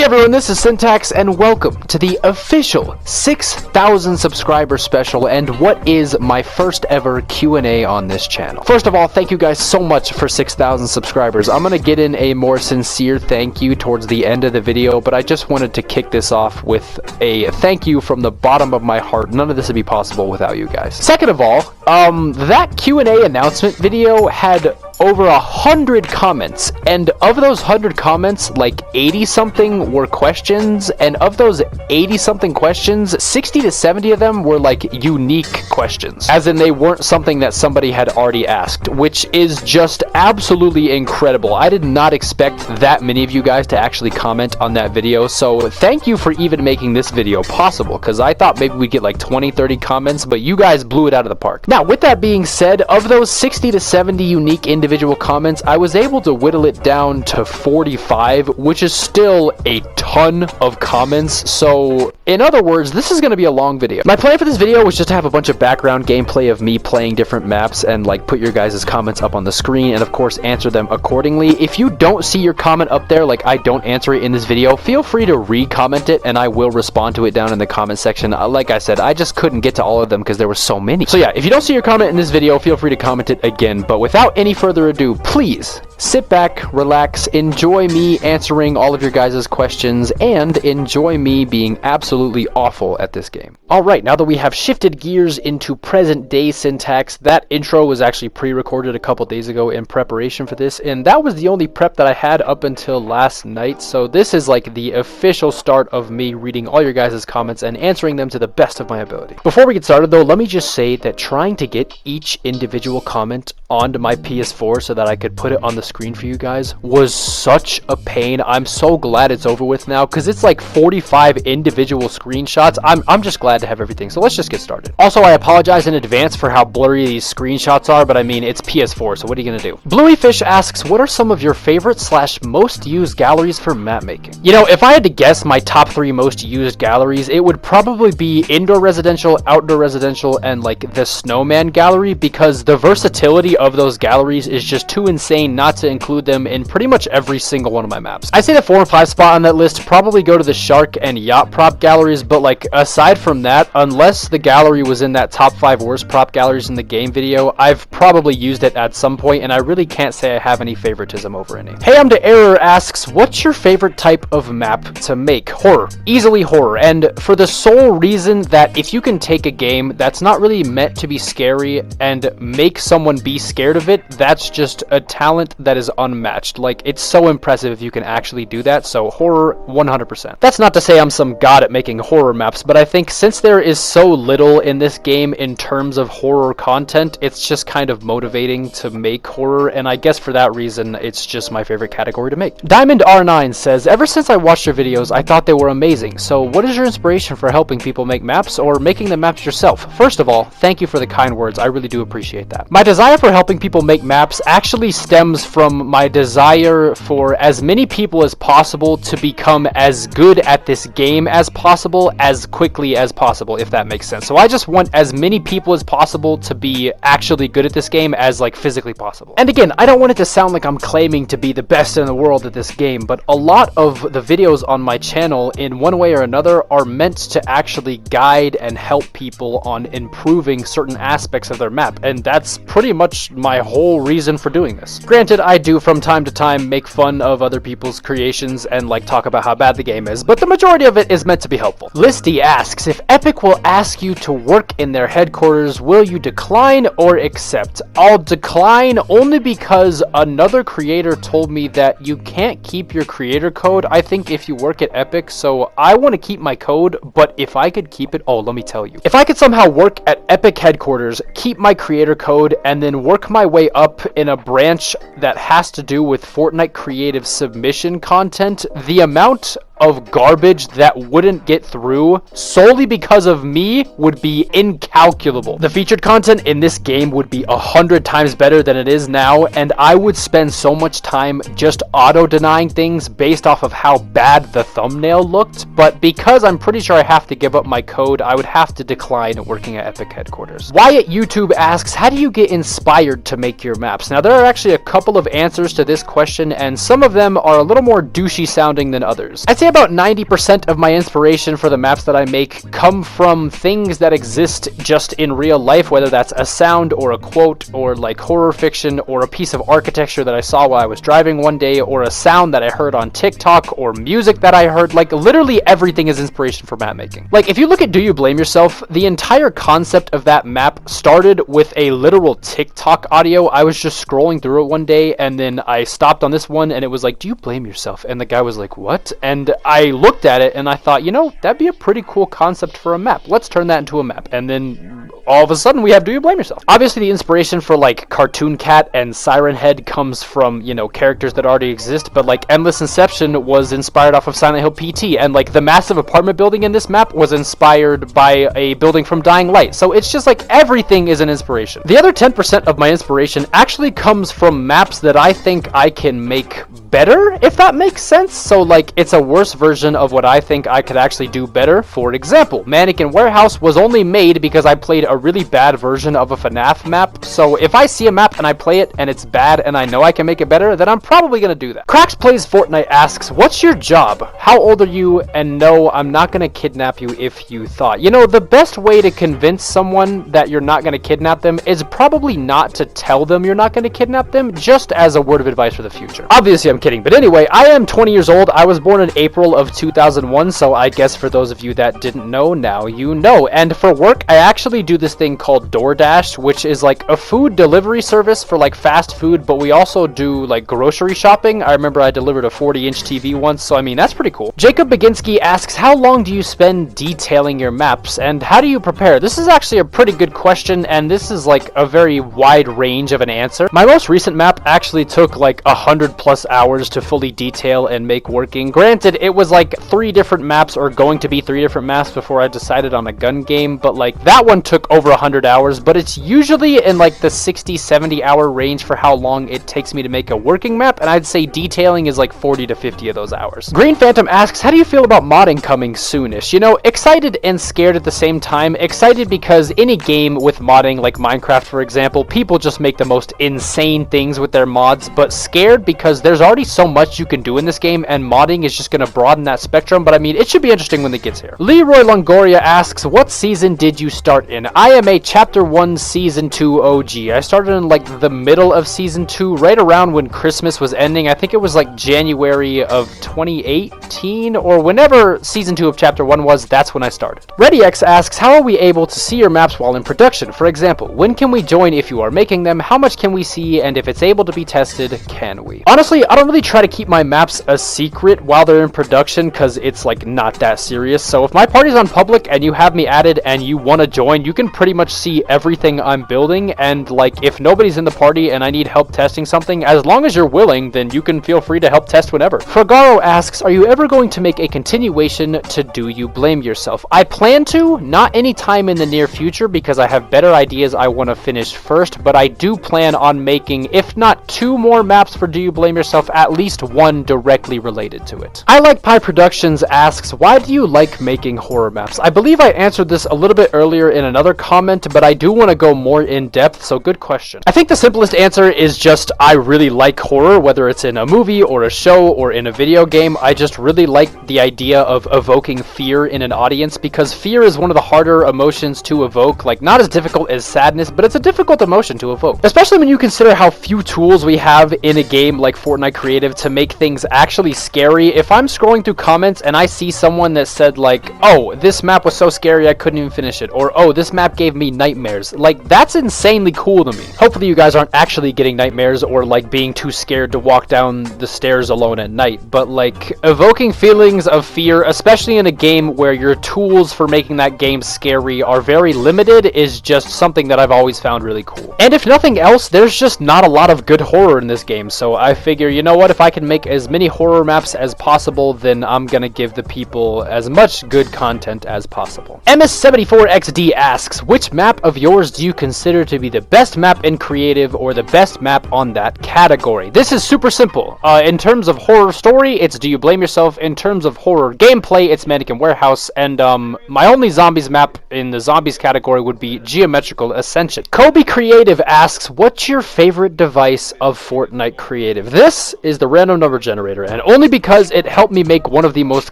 everyone, this is Syntax, and welcome to the official 6,000 subscriber special, and what is my first ever Q&A on this channel. First of all, thank you guys so much for 6,000 subscribers. I'm gonna get in a more sincere thank you towards the end of the video, but I just wanted to kick this off with a thank you from the bottom of my heart. None of this would be possible without you guys. Second of all, that Q&A announcement video had over 100 comments, and of those 100 comments, like 80 something were questions, and of those 80 something questions, 60 to 70 of them were like unique questions, as in they weren't something that somebody had already asked, which is just absolutely incredible. I did not expect that many of you guys to actually comment on that video, so thank you for even making this video possible, because I thought maybe we'd get like 20-30 comments, but you guys blew it out of the park. Now, with that being said, of those 60 to 70 unique individual comments, I was able to whittle it down to 45, which is still a ton of comments. So in other words, this is going to be a long video. My plan for this video was just to have a bunch of background gameplay of me playing different maps and like put your guys' comments up on the screen and of course answer them accordingly. If you don't see your comment up there, like I don't answer it in this video, feel free to re-comment it and I will respond to it down in the comment section. Like I said, I just couldn't get to all of them because there were so many. So yeah, if you don't see your comment in this video, feel free to comment it again. But without any further ado, please sit back, relax, enjoy me answering all of your guys' questions, and enjoy me being absolutely awful at this game. Alright, now that we have shifted gears into present day Syntax, that intro was actually pre-recorded a couple days ago in preparation for this, and that was the only prep that I had up until last night, so this is like the official start of me reading all your guys' comments and answering them to the best of my ability. Before we get started though, let me just say that trying to get each individual comment onto my PS4 so that I could put it on the screen for you guys was such a pain. I'm so glad it's over with now because it's like 45 individual screenshots. I'm just glad to have everything, so let's just get started. Also, I apologize in advance for how blurry these screenshots are, but I mean, it's PS4, so what are you gonna do? Blueyfish asks, what are some of your favorite / most used galleries for map making? You know, if I had to guess my top 3 most used galleries, it would probably be indoor residential, outdoor residential, and like the snowman gallery, because the versatility of those galleries is just too insane not to include them in pretty much every single one of my maps. I'd say the 4 and 5 spot on that list probably go to the shark and yacht prop galleries, but like aside from that, unless the gallery was in that top 5 worst prop galleries in the game video, I've probably used it at some point, and I really can't say I have any favoritism over any. Hey, I'm to Error asks, what's your favorite type of map to make? Horror. Easily horror, and for the sole reason that if you can take a game that's not really meant to be scary and make someone be scared of it, that's just a talent that is unmatched. Like, it's so impressive if you can actually do that, so horror 100%. That's not to say I'm some god at making horror maps, but I think since there is so little in this game in terms of horror content, it's just kind of motivating to make horror, and I guess for that reason, it's just my favorite category to make. Diamond R9 says, ever since I watched your videos, I thought they were amazing, so what is your inspiration for helping people make maps or making the maps yourself? First of all, thank you for the kind words, I really do appreciate that. My desire for helping people make maps actually stems from my desire for as many people as possible to become as good at this game as possible as quickly as possible, if that makes sense. So I just want as many people as possible to be actually good at this game as like physically possible. And again, I don't want it to sound like I'm claiming to be the best in the world at this game, but a lot of the videos on my channel in one way or another are meant to actually guide and help people on improving certain aspects of their map, and that's pretty much my whole reason for doing this. Granted, I do from time to time make fun of other people's creations and like talk about how bad the game is, but the majority of it is meant to be helpful. Listy asks, if Epic will ask you to work in their headquarters, will you decline or accept? I'll decline only because another creator told me that you can't keep your creator code, I think, if you work at Epic, so I want to keep my code, but if I could keep it, oh, let me tell you. If I could somehow work at Epic headquarters, keep my creator code, and then work my way up in a branch that has to do with Fortnite creative submission content, the amount of garbage that wouldn't get through solely because of me would be incalculable. The featured content in this game would be 100 times better than it is now, and I would spend so much time just auto-denying things based off of how bad the thumbnail looked, but because I'm pretty sure I have to give up my code, I would have to decline working at Epic headquarters. Wyatt YouTube asks, how do you get inspired to make your maps? Now, there are actually a couple of answers to this question, and some of them are a little more douchey sounding than others. I'd say say about 90% of my inspiration for the maps that I make come from things that exist just in real life, whether that's a sound or a quote or like horror fiction or a piece of architecture that I saw while I was driving one day or a sound that I heard on TikTok or music that I heard. Like literally everything is inspiration for map making. Like if you look at Do You Blame Yourself, the entire concept of that map started with a literal TikTok audio. I was just scrolling through it one day and then I stopped on this one and it was like, do you blame yourself? And the guy was like, what? And I looked at it and I thought, you know, that'd be a pretty cool concept for a map. Let's turn that into a map. And then all of a sudden we have Do You Blame Yourself? Obviously the inspiration for like Cartoon Cat and Siren Head comes from, you know, characters that already exist, but like Endless Inception was inspired off of Silent Hill PT, and like the massive apartment building in this map was inspired by a building from Dying Light. So it's just like everything is an inspiration. The other 10% of my inspiration actually comes from maps that I think I can make better, if that makes sense. So like it's a worse version of what I think I could actually do better. For example, Mannequin Warehouse was only made because I played a really bad version of a FNAF map. So if I see a map and I play it and it's bad and I know I can make it better, then I'm probably gonna do that. Cracks Plays Fortnite asks, what's your job? How old are you? And no, I'm not gonna kidnap you if you thought. You know, the best way to convince someone that you're not gonna kidnap them is probably not to tell them you're not gonna kidnap them, just as a word of advice for the future. Obviously I'm kidding, but anyway, I am 20 years old. I was born in April of 2001, so I guess for those of you that didn't know, now you know. And for work, I actually do this thing called DoorDash, which is like a food delivery service for like fast food, but we also do like grocery shopping. I remember I delivered a 40-inch TV once, so I mean, that's pretty cool. Jacob Baginski asks, how long do you spend detailing your maps, and how do you prepare? This is actually a pretty good question, and this is like a very wide range of an answer. My most recent map actually took like 100+ hours to fully detail and make working. Granted, it was like 3 different maps, or going to be 3 different maps before I decided on a gun game, but like that one took over 100 hours, but it's usually in like the 60-70 hour range for how long it takes me to make a working map, and I'd say detailing is like 40 to 50 of those hours. Green Phantom asks, how do you feel about modding coming soonish? You know, excited and scared at the same time. Excited because any game with modding, like Minecraft for example, people just make the most insane things with their mods, but scared because there's already so much you can do in this game, and modding is just going to broaden that spectrum, but I mean, it should be interesting when it gets here. Leroy Longoria asks, what season did you start in? I am a Chapter 1 Season 2 OG. I started in like the middle of Season 2, right around when Christmas was ending. I think it was like January of 2018, or whenever Season 2 of Chapter 1 was, that's when I started. ReadyX asks, how are we able to see your maps while in production? For example, when can we join if you are making them? How much can we see? And if it's able to be tested, can we? Honestly, I don't really try to keep my maps a secret while they're in production, because it's like not that serious. So if my party's on public and you have me added and you want to join, you can pretty much see everything I'm building, and like if nobody's in the party and I need help testing something, as long as you're willing, then you can feel free to help test whenever. Fragaro asks, are you ever going to make a continuation to Do You Blame Yourself? I plan to, not anytime in the near future, because I have better ideas I want to finish first, but I do plan on making, if not 2 more maps for Do You Blame Yourself, at least 1 directly related to it. I Like Pie Productions asks, why do you like making horror maps? I believe I answered this a little bit earlier in another comment, but I do want to go more in depth, so good question. I think the simplest answer is just I really like horror, whether it's in a movie or a show or in a video game. I just really like the idea of evoking fear in an audience, because fear is one of the harder emotions to evoke. Like, not as difficult as sadness, but it's a difficult emotion to evoke, especially when you consider how few tools we have in a game like Fortnite Creative to make things actually scary. If I'm scrolling through comments and I see someone that said like, oh, this map was so scary I couldn't even finish it, or oh, this map gave me nightmares, like that's insanely cool to me. Hopefully you guys aren't actually getting nightmares or like being too scared to walk down the stairs alone at night, but like evoking feelings of fear, especially in a game where your tools for making that game scary are very limited, is just something that I've always found really cool. And if nothing else, there's just not a lot of good horror in this game, so I figure, you know what, if I can make as many horror maps as possible, then I'm gonna give the people as much good content as possible. MS74XD asks, which map of yours do you consider to be the best map in creative or the best map on that category? This is super simple. In terms of horror story, it's Do You Blame Yourself. In terms of horror gameplay, it's Mannequin Warehouse. And my only zombies map in the zombies category would be Geometrical Ascension. Kobe Creative asks, what's your favorite device of Fortnite Creative? This is the random number generator, and only because it helped me make one of the most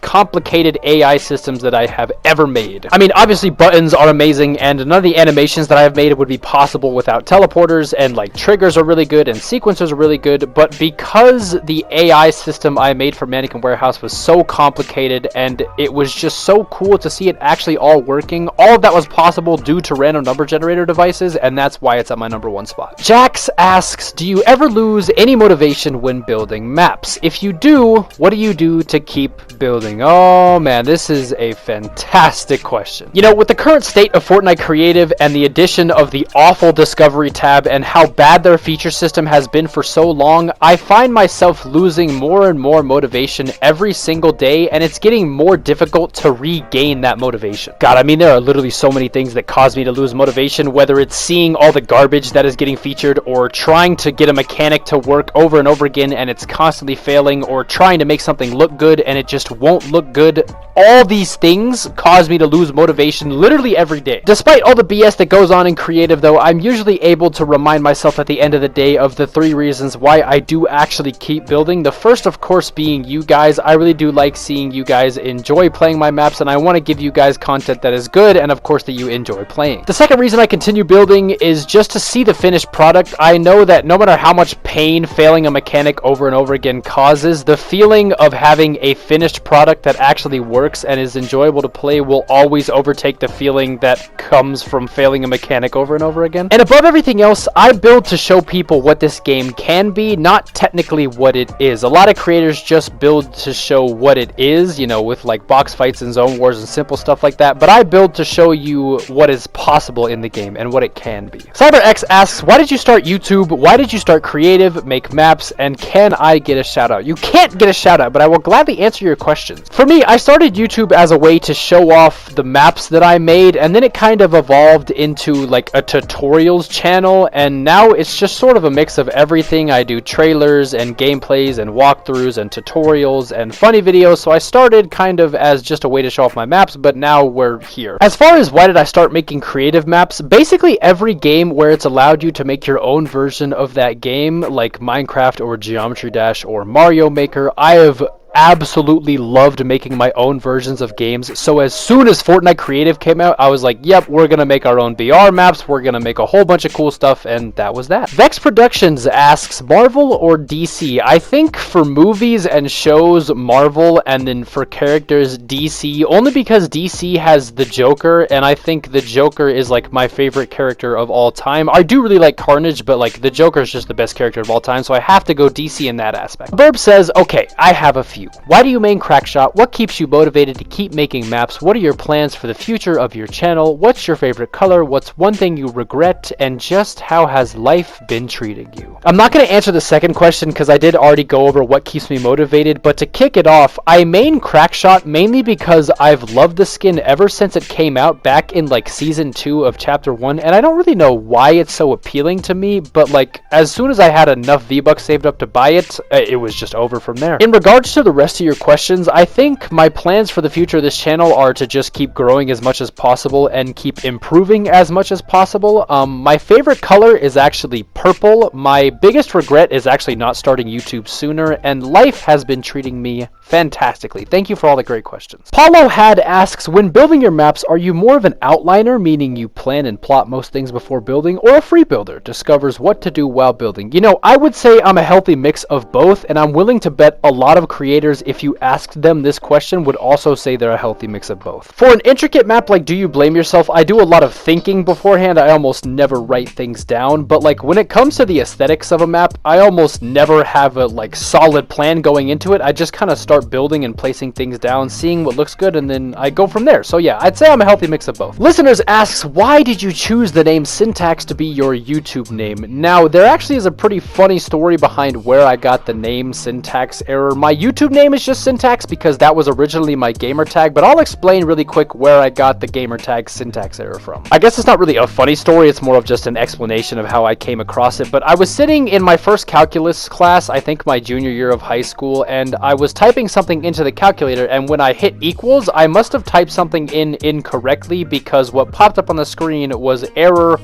complicated AI systems that I have ever made. I mean, obviously buttons are amazing, and none of the animations that I have made would be possible without teleporters, and like triggers are really good and sequencers are really good, but because the AI system I made for Mannequin Warehouse was so complicated and it was just so cool to see it actually all working, all of that was possible due to random number generator devices, and that's why it's at my #1 spot. Jax asks, do you ever lose any motivation when building maps? If you do, what do you do to keep building? Oh man, this is a fantastic question. You know, with the current state of Fortnite Creative and the addition of the awful Discovery tab and how bad their feature system has been for so long, I find myself losing more and more motivation every single day, and it's getting more difficult to regain that motivation. God, I mean, there are literally so many things that cause me to lose motivation, whether it's seeing all the garbage that is getting featured, or trying to get a mechanic to work over and over again and it's constantly failing, or trying to make something look good and it just won't look good. All these things cause me to lose motivation literally every day. Despite all the BS that goes on in creative though, I'm usually able to remind myself at the end of the day of the 3 reasons why I do actually keep building. The first, of course, being you guys. I really do like seeing you guys enjoy playing my maps, and I want to give you guys content that is good and of course that you enjoy playing. The second reason I continue building is just to see the finished product. I know that no matter how much pain failing a mechanic over and over again causes, the feeling of having a finished product that actually works and is enjoyable to play will always overtake the feeling that comes from failing a mechanic over and over again. And above everything else, I build to show people what this game can be, not technically what it is. A lot of creators just build to show what it is, you know, with like box fights and zone wars and simple stuff like that, but I build to show you what is possible in the game and what it can be. CyberX asks, why did you start YouTube? Why did you start creative, make maps, and can I get a shout out? You can't get a shout out, but I will gladly answer your questions. For me, I started YouTube as a way to show off the maps that I made, and then it kind of evolved into like a tutorials channel, and now it's just sort of a mix of everything. I do trailers and gameplays and walkthroughs and tutorials and funny videos, so I started kind of as just a way to show off my maps, but now we're here. As far as why did I start making creative maps, basically every game where it's allowed you to make your own version of that game, like Minecraft or Geometry Dash or Mario Maker, I have absolutely loved making my own versions of games. So as soon as Fortnite Creative came out, I was like, yep, we're gonna make our own VR maps, we're gonna make a whole bunch of cool stuff, and that was that. Vex Productions asks, Marvel or DC? I think for movies and shows, Marvel, and then for characters, DC, only because DC has the Joker, and I think the Joker is like my favorite character of all time. I do really like Carnage, but like the Joker is just the best character of all time, so I have to go DC in that aspect. Burb says, okay, I have a few. Why do you main Crackshot? What keeps you motivated to keep making maps? What are your plans for the future of your channel? What's your favorite color? What's one thing you regret? And just how has life been treating you? I'm not going to answer the second question because I did already go over what keeps me motivated, but to kick it off, I main Crackshot mainly because I've loved the skin ever since it came out back in like season 2 of chapter 1, and I don't really know why it's so appealing to me, but like as soon as I had enough V-Bucks saved up to buy it, it was just over from there. In regards to the rest of your questions, I think my plans for the future of this channel are to just keep growing as much as possible and keep improving as much as possible. My favorite color is actually purple. My biggest regret is actually not starting YouTube sooner, and life has been treating me fantastically. Thank you for all the great questions. Paulo Had asks, when building your maps, are you more of an outliner, meaning you plan and plot most things before building, or a free builder, discovers what to do while building? You know, I would say I'm a healthy mix of both, and I'm willing to bet a lot of creators, if you asked them this question, would also say they're a healthy mix of both. For an intricate map like Do You Blame Yourself, I do a lot of thinking beforehand. I almost never write things down, but like when it comes to the aesthetics of a map, I almost never have a like solid plan going into it. I just kind of start building and placing things down, seeing what looks good, and then I go from there. So yeah, I'd say I'm a healthy mix of both. Listeners asks, why did you choose the name Syntax to be your YouTube name? Now, there actually is a pretty funny story behind where I got the name Syntax Error. My YouTube name is just syntax because that was originally my gamertag, but I'll explain really quick where I got the gamertag syntax error from. I guess it's not really a funny story, it's more of just an explanation of how I came across it, but I was sitting in my first calculus class, I think my junior year of high school, and I was typing something into the calculator, and when I hit equals, I must have typed something in incorrectly because what popped up on the screen was error :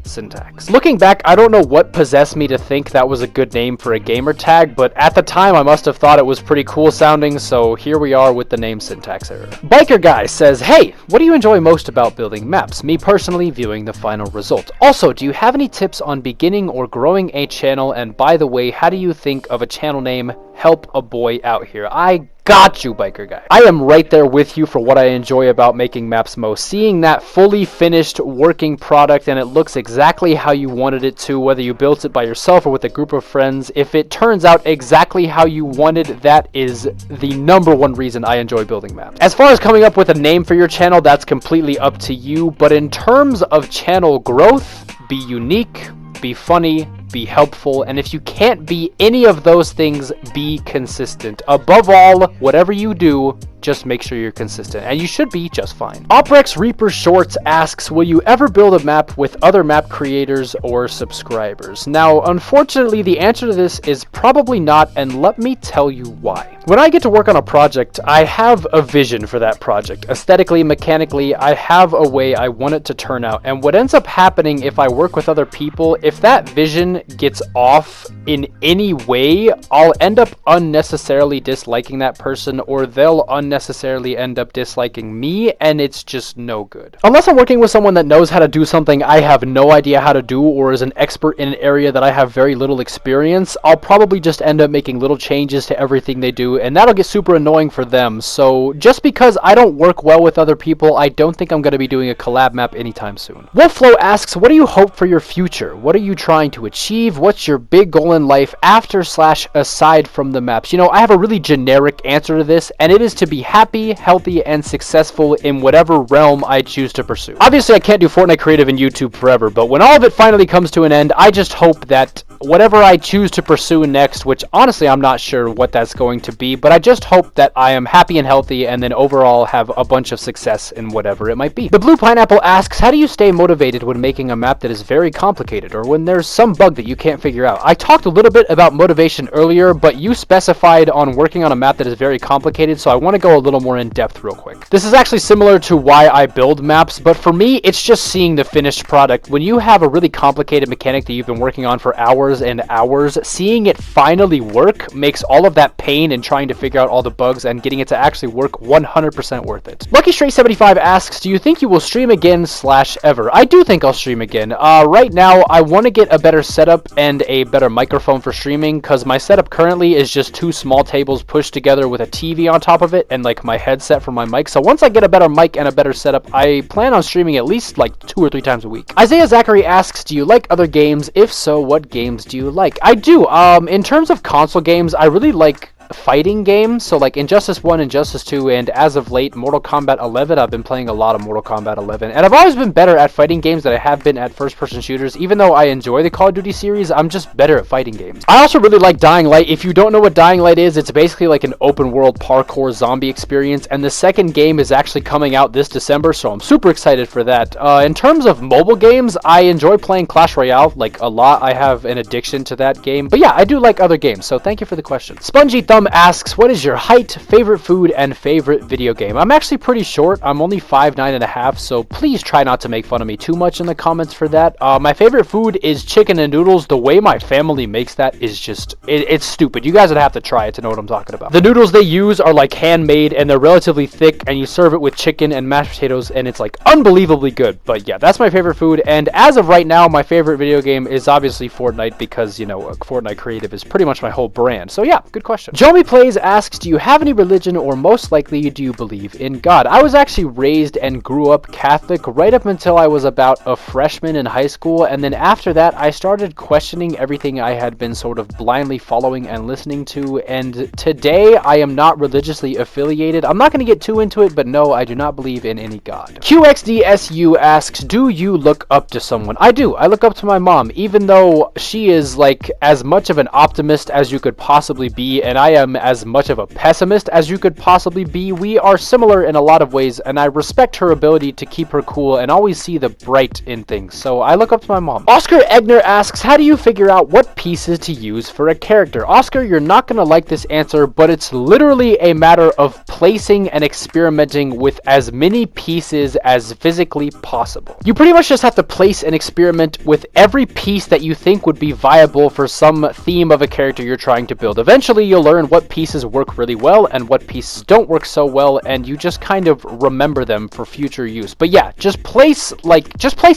syntax. Looking back, I don't know what possessed me to think that was a good name for a gamer tag, but at the time I must have thought it was pretty cool sounding, so here we are with the name syntax error. Biker Guy says, hey, what do you enjoy most about building maps? Me personally, viewing the final result. Also, do you have any tips on beginning or growing a channel? And by the way, how do you think of a channel name? Help a boy out here. I got you, Biker Guy. I am right there with you for what I enjoy about making maps most. Seeing that fully finished working product and it looks exactly how you wanted it to, whether you built it by yourself or with a group of friends, if it turns out exactly how you wanted, that is the #1 reason I enjoy building maps. As far as coming up with a name for your channel, that's completely up to you, but in terms of channel growth, be unique, be funny, be helpful, and if you can't be any of those things, be consistent. Above all, whatever you do, just make sure you're consistent, and you should be just fine. Oprex Reaper Shorts asks, will you ever build a map with other map creators or subscribers? Now, unfortunately, the answer to this is probably not, and let me tell you why. When I get to work on a project, I have a vision for that project. Aesthetically, mechanically, I have a way I want it to turn out, and what ends up happening if I work with other people, if that vision gets off in any way, I'll end up unnecessarily disliking that person, or they'll unnecessarily end up disliking me, and it's just no good. Unless I'm working with someone that knows how to do something I have no idea how to do, or is an expert in an area that I have very little experience, I'll probably just end up making little changes to everything they do, and that'll get super annoying for them. So just because I don't work well with other people, I don't think I'm going to be doing a collab map anytime soon. Wolfflow asks, what do you hope for your future? What are you trying to achieve? What's your big goal in life after/aside from the maps? You know, I have a really generic answer to this, and it is to be happy, healthy, and successful in whatever realm I choose to pursue. Obviously, I can't do Fortnite creative and YouTube forever, but when all of it finally comes to an end, I just hope that whatever I choose to pursue next, which honestly I'm not sure what that's going to be, but I just hope that I am happy and healthy and then overall have a bunch of success in whatever it might be. The Blue Pineapple asks, how do you stay motivated when making a map that is very complicated or when there's some bug that you can't figure out? I talked a little bit about motivation earlier, but you specified on working on a map that is very complicated, so I want to go a little more in depth real quick. This is actually similar to why I build maps, but for me, it's just seeing the finished product. When you have a really complicated mechanic that you've been working on for hours and hours, seeing it finally work makes all of that pain and trying to figure out all the bugs and getting it to actually work 100% worth it. Lucky Straight 75 asks, do you think you will stream again /ever? I do think I'll stream again. Right now, I want to get a better setup and a better microphone for streaming, because my setup currently is just 2 small tables pushed together with a TV on top of it and like my headset for my mic. So once I get a better mic and a better setup, I plan on streaming at least like 2 or 3 times a week. Isaiah Zachary asks, do you like other games? If so, what games do you like? I do. In terms of console games, I really like fighting games, so like Injustice 1, Injustice 2, and as of late, Mortal Kombat 11. I've been playing a lot of Mortal Kombat 11, and I've always been better at fighting games than I have been at first-person shooters. Even though I enjoy the Call of Duty series, I'm just better at fighting games. I also really like Dying Light. If you don't know what Dying Light is, it's basically like an open-world parkour zombie experience, and the second game is actually coming out this December, so I'm super excited for that. In terms of mobile games, I enjoy playing Clash Royale, like a lot. I have an addiction to that game, but yeah, I do like other games, so thank you for the question. Spongy Thumb asks, what is your height, favorite food, and favorite video game? I'm actually pretty short. I'm only 5'9.5", so please try not to make fun of me too much in the comments for that. My favorite food is chicken and noodles. The way my family makes that is just, it's stupid. You guys would have to try it to know what I'm talking about. The noodles they use are like handmade, and they're relatively thick, and you serve it with chicken and mashed potatoes, and it's like unbelievably good. But yeah, that's my favorite food, and as of right now, my favorite video game is obviously Fortnite, because, you know, Fortnite creative is pretty much my whole brand. So yeah, good question. Jomi Plays asks, do you have any religion, or most likely, do you believe in God? I was actually raised and grew up Catholic right up until I was about a freshman in high school, and then after that, I started questioning everything I had been sort of blindly following and listening to, and today, I am not religiously affiliated. I'm not going to get too into it, but no, I do not believe in any God. QXDSU asks, do you look up to someone? I do. I look up to my mom, even though she is like as much of an optimist as you could possibly be, and I am as much of a pessimist as you could possibly be. We are similar in a lot of ways, and I respect her ability to keep her cool and always see the bright in things, so I look up to my mom. Oscar Egner asks, how do you figure out what pieces to use for a character? Oscar, you're not going to like this answer, but it's literally a matter of placing and experimenting with as many pieces as physically possible. You pretty much just have to place and experiment with every piece that you think would be viable for some theme of a character you're trying to build. Eventually, you'll learn what pieces work really well and what pieces don't work so well, and you just kind of remember them for future use. But yeah, just place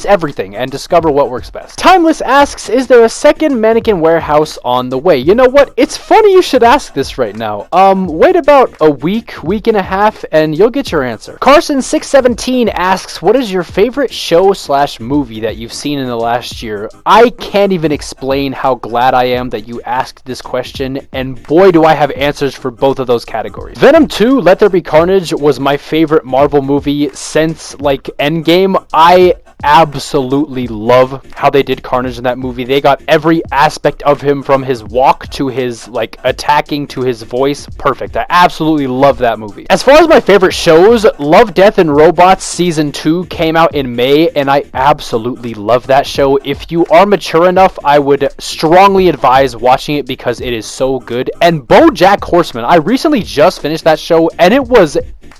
everything and discover what works best. Timeless asks, is there a second Mannequin warehouse on the way? You know what? It's funny you should ask this right now. Wait about a week and a half, and you'll get your answer. Carson617 asks, what is your favorite show/movie that you've seen in the last year? I can't even explain how glad I am that you asked this question, and boy do I have answers for both of those categories. Venom 2, Let There Be Carnage was my favorite Marvel movie since, like, Endgame. I absolutely love how they did Carnage in that movie. They got every aspect of him, from his walk to his, like, attacking to his voice, perfect. I absolutely love that movie. As far as my favorite shows, Love, Death, and Robots Season 2 came out in May, and I absolutely love that show. If you are mature enough, I would strongly advise watching it because it is so good. And BoJack Horseman, I recently just finished that show, and it was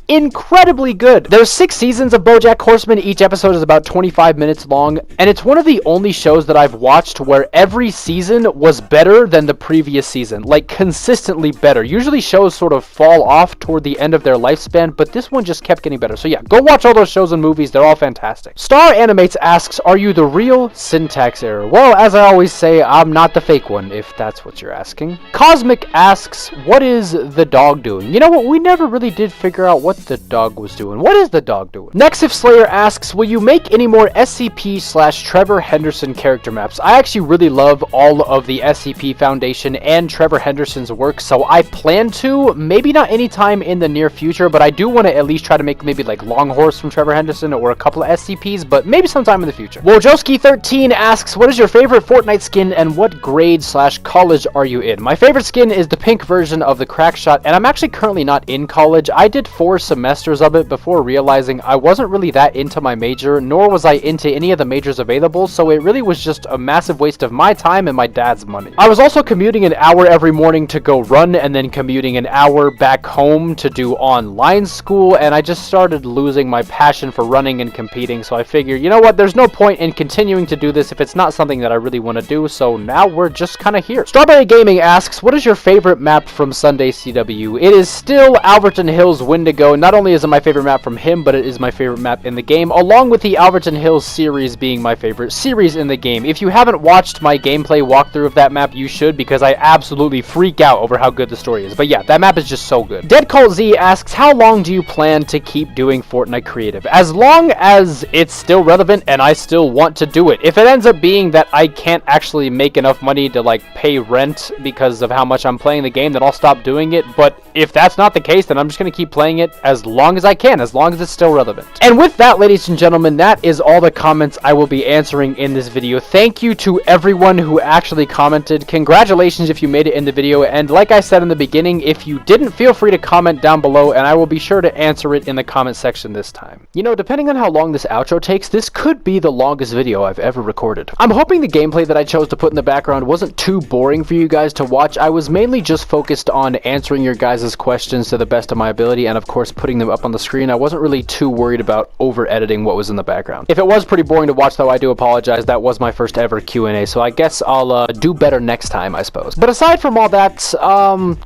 incredibly good. There's 6 seasons of BoJack Horseman. Each episode is about 25 minutes long, and it's one of the only shows that I've watched where every season was better than the previous season, like consistently better. Usually shows sort of fall off toward the end of their lifespan, but this one just kept getting better. So yeah, go watch all those shows and movies. They're all fantastic. Star Animates asks, are you the real syntax error? Well, as I always say, I'm not the fake one, if that's what you're asking. Cosmic asks, what is the dog doing? You know what? We never really did figure out what the dog was doing. What is the dog doing? Nexif Slayer asks, will you make any more SCP/Trevor Henderson character maps? I actually really love all of the SCP Foundation and Trevor Henderson's work, so I plan to. Maybe not anytime in the near future, but I do want to at least try to make maybe like Longhorse from Trevor Henderson or a couple of SCPs, but maybe sometime in the future. Wojowski13 asks, what is your favorite Fortnite skin and what grade/college are you in? My favorite skin is the pink version of the Crackshot, and I'm actually currently not in college. I did 4 semesters of it before realizing I wasn't really that into my major, nor was I into any of the majors available, so it really was just a massive waste of my time and my dad's money. I was also commuting an hour every morning to go run, and then commuting an hour back home to do online school, and I just started losing my passion for running and competing, so I figured, you know what, there's no point in continuing to do this if it's not something that I really want to do, so now we're just kind of here. Strawberry Gaming asks, what is your favorite map from Sunday CW? It is still Alberton Hills Wendigo. Not only is it my favorite map from him, but it is my favorite map in the game, along with the Alberton Hills series being my favorite series in the game. If you haven't watched my gameplay walkthrough of that map, you should, because I absolutely freak out over how good the story is. But yeah, that map is just so good. Dead Colt Z asks, how long do you plan to keep doing Fortnite creative? As long as it's still relevant and I still want to do it. If it ends up being that I can't actually make enough money to like pay rent because of how much I'm playing the game, then I'll stop doing it. But if that's not the case, then I'm just going to keep playing it as long as I can, as long as it's still relevant. And with that, ladies and gentlemen, that is all the comments I will be answering in this video. Thank you to everyone who actually commented. Congratulations if you made it in the video, and like I said in the beginning, if you didn't, feel free to comment down below, and I will be sure to answer it in the comment section this time. You know, depending on how long this outro takes, this could be the longest video I've ever recorded. I'm hoping the gameplay that I chose to put in the background wasn't too boring for you guys to watch. I was mainly just focused on answering your guys' questions to the best of my ability, and of course putting them up on the screen. I wasn't really too worried about over editing what was in the background. If it was pretty boring to watch though, I do apologize. That was my first ever Q&A, so I guess I'll do better next time, I suppose. But aside from all that,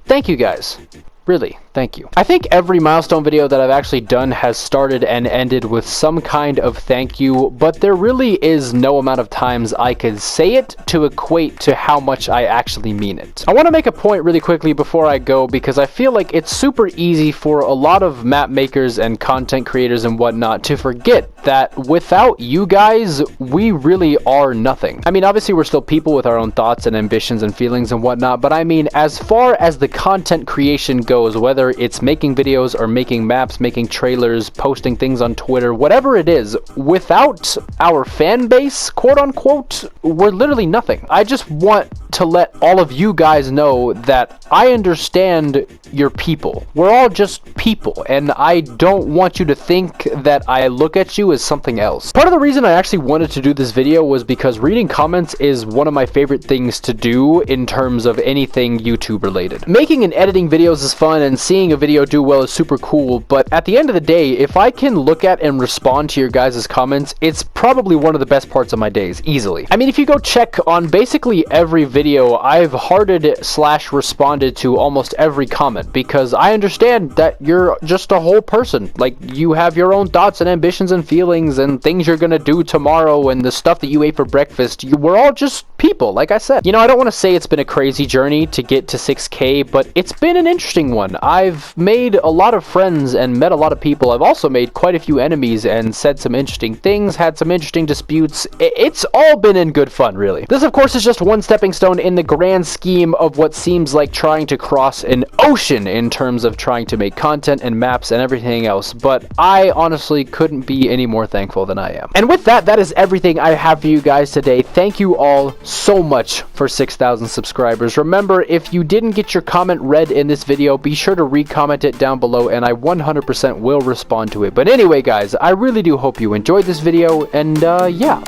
thank you guys. Really, thank you. I think every milestone video that I've actually done has started and ended with some kind of thank you, but there really is no amount of times I could say it to equate to how much I actually mean it. I want to make a point really quickly before I go, because I feel like it's super easy for a lot of map makers and content creators and whatnot to forget that without you guys, we really are nothing. I mean, obviously we're still people with our own thoughts and ambitions and feelings and whatnot, but I mean, as far as the content creation goes, whether it's making videos or making maps, making trailers, posting things on Twitter, whatever it is, without our fan base, quote unquote, we're literally nothing. I just want to let all of you guys know that I understand you're people. We're all just people, and I don't want you to think that I look at you as something else. Part of the reason I actually wanted to do this video was because reading comments is one of my favorite things to do in terms of anything YouTube related. Making and editing videos is fun, and seeing a video do well is super cool, but at the end of the day, if I can look at and respond to your guys' comments, it's probably one of the best parts of my days, easily. I mean, if you go check on basically every video, I've hearted/responded to almost every comment, because I understand that you're just a whole person. Like, you have your own thoughts and ambitions and feelings and things you're gonna do tomorrow and the stuff that you ate for breakfast. We're all just people, like I said. You know, I don't want to say it's been a crazy journey to get to 6K, but it's been an interesting one. I've made a lot of friends and met a lot of people. I've also made quite a few enemies and said some interesting things, had some interesting disputes. It's all been in good fun, really. This, of course, is just one stepping stone in the grand scheme of what seems like trying to cross an ocean in terms of trying to make content and maps and everything else, but I honestly couldn't be any more thankful than I am. And with that, that is everything I have for you guys today. Thank you all so much for 6,000 subscribers. Remember, if you didn't get your comment read in this video, be sure to re-comment it down below, and I 100% will respond to it. But anyway, guys, I really do hope you enjoyed this video, and yeah,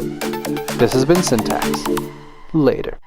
this has been Syntax. Later.